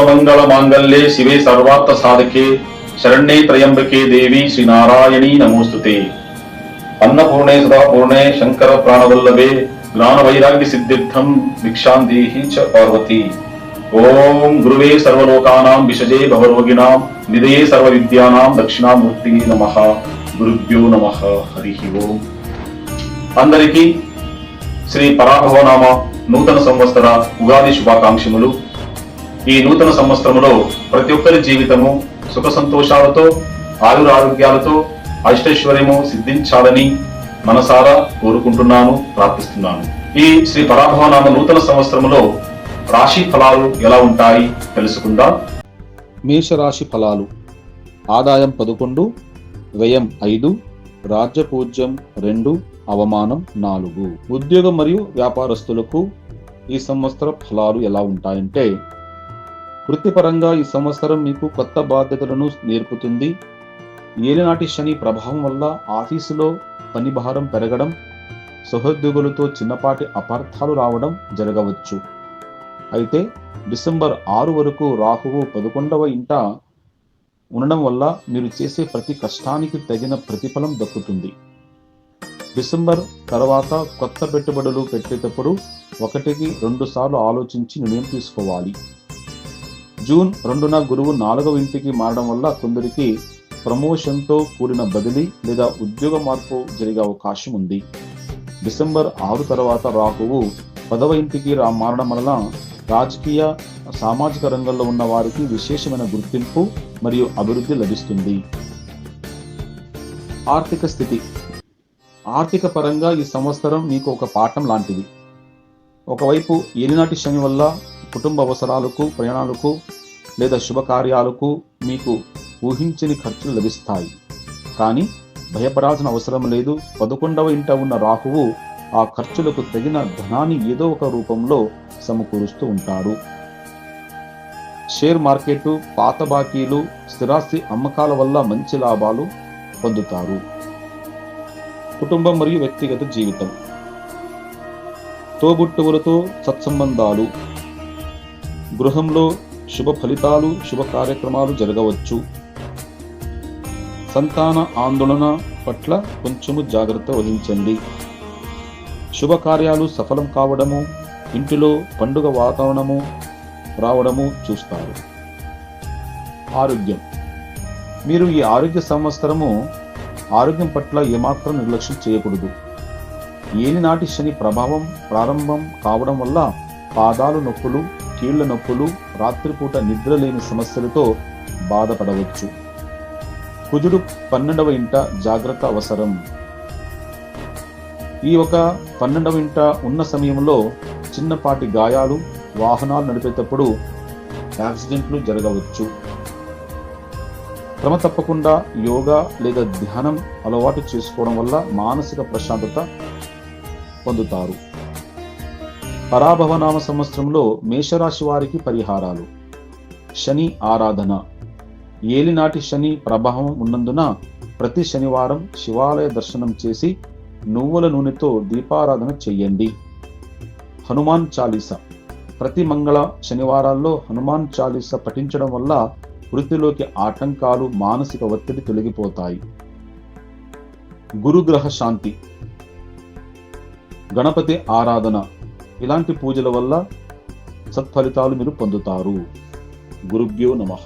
సర్వమంగళ మాంగళ్యే శివే సర్వార్థ సాధకే శరణ్యే త్రయంబకే దేవి శ్రీనారాయణీ నమోస్తుతే. అన్నపూర్ణే సదాపూర్ణే శంకర ప్రాణవల్లభే జ్ఞాన వైరాగ్య సిద్ధిర్థం భిక్షాందేహి చ పార్వతి. ఓం గురువే సర్వలోకానాం విషజే భవరోగిణాం నిధయే సర్వ విద్యానాం దక్షిణామూర్తి నమః. గురుభ్యో నమః. హరి ఓం. అందరికీ శ్రీ పరాభవనామ నూతన సంవత్సర ఉగాది శుభాకాంక్షలు. ఈ నూతన సంవత్సరంలో ప్రతి ఒక్కరి జీవితము సుఖ సంతోషాలతో ఆయురారోగ్యాలతో అష్టైశ్వర్యము సిద్ధించాలని మనసారా కోరుకుంటున్నాను, ప్రార్థిస్తున్నాను. ఈ శ్రీ పరాభవనామ నూతన సంవత్సరంలో రాశి ఫలాలు ఎలా ఉంటాయి తెలుసుకుందాం. మేషరాశి ఫలాలు. ఆదాయం 11, వ్యయం 5, రాజ్యపూజ్యం 2, అవమానం 4. ఉద్యోగం మరియు వ్యాపారస్తులకు ఈ సంవత్సర ఫలాలు ఎలా ఉంటాయంటే, వృత్తిపరంగా ఈ సంవత్సరం మీకు కొత్త బాధ్యతలను నేర్పుతుంది. ఏలినాటి శని ప్రభావం వల్ల ఆఫీసులో పని భారం పెరగడం, సహోద్యోగులతో చిన్నపాటి అపార్థాలు రావడం జరగవచ్చు. అయితే డిసెంబర్ 6 వరకు రాహువు 11వ ఇంట ఉండడం వల్ల మీరు చేసే ప్రతి కష్టానికి తగిన ప్రతిఫలం దక్కుతుంది. డిసెంబర్ తర్వాత కొత్త పెట్టుబడులు పెట్టేటప్పుడు 1-2 సార్లు ఆలోచించి నిర్ణయం తీసుకోవాలి. జూన్ 2న గురువు 4వ ఇంటికి మారడం వల్ల కొందరికి ప్రమోషన్తో కూడిన బదిలీ లేదా ఉద్యోగ మార్పు జరిగే అవకాశం ఉంది. డిసెంబర్ 6 తర్వాత రాహువు 10వ ఇంటికి మారడం వలన రాజకీయ సామాజిక రంగంలో ఉన్న వారికి విశేషమైన గుర్తింపు మరియు అభివృద్ధి లభిస్తుంది. ఆర్థిక స్థితి. ఆర్థిక పరంగా ఈ సంవత్సరం మీకు ఒక పాఠం లాంటిది. ఒకవైపు ఏలినాటి శని వల్ల కుటుంబ అవసరాలకు, ప్రయాణాలకు లేదా శుభకార్యాలకు మీకు ఊహించని ఖర్చులు లభిస్తాయి. కానీ భయపడాల్సిన అవసరం లేదు. 11వ ఇంట ఉన్న రాహువు ఆ ఖర్చులకు తగిన ధనాన్ని ఏదో ఒక రూపంలో సమకూరుస్తూ ఉంటాడు. షేర్ మార్కెట్, పాత బాకీలు, స్థిరాస్తి అమ్మకాల వల్ల మంచి లాభాలు పొందుతారు. కుటుంబం మరియు వ్యక్తిగత జీవితం. తోబుట్టువులతో సత్సంబంధాలు, గృహంలో శుభ ఫలితాలు, శుభ కార్యక్రమాలు జరగవచ్చు. సంతాన ఆందోళన పట్ల కొంచెము జాగ్రత్త వహించండి. శుభకార్యాలు సఫలం కావడము, ఇంటిలో పండుగ వాతావరణము రావడము చూస్తారు. ఆరోగ్యం. మీరు ఈ ఆరోగ్య సంవత్సరము ఆరోగ్యం పట్ల ఏమాత్రం నిర్లక్ష్యం చేయకూడదు. ఏలినాటి శని ప్రభావం ప్రారంభం కావడం వల్ల పాదాలు నొప్పులు, కీళ్ల నొప్పులు, రాత్రిపూట నిద్ర లేని సమస్యలతో బాధపడవచ్చు. కుజుడు 12వ ఇంట జాగ్రత్త అవసరం. ఈ 12వ ఇంట ఉన్న సమయంలో చిన్నపాటి గాయాలు, వాహనాలు నడిపేటప్పుడు యాక్సిడెంట్లు జరగవచ్చు. క్రమ తప్పకుండా యోగా లేదా ధ్యానం అలవాటు చేసుకోవడం వల్ల మానసిక ప్రశాంతత పొందుతారు. పరాభవనామ సంవత్సరంలో మేషరాశి వారికి పరిహారాలు. శని ఆరాధన. ఏలినాటి శని ప్రభావం ఉన్నందున ప్రతి శనివారం శివాలయ దర్శనం చేసి నువ్వుల నూనెతో దీపారాధన చెయ్యండి. హనుమాన్ చాలీసా. ప్రతి మంగళ శనివారాల్లో హనుమాన్ చాలీసా పఠించడం వల్ల వృత్తిలోకి ఆటంకాలు, మానసిక ఒత్తిడి తొలగిపోతాయి. గురుగ్రహ శాంతి, గణపతి ఆరాధన ఇలాంటి పూజల వల్ల సత్ఫలితాలు మీరు పొందుతారు. గురుభ్యో నమః.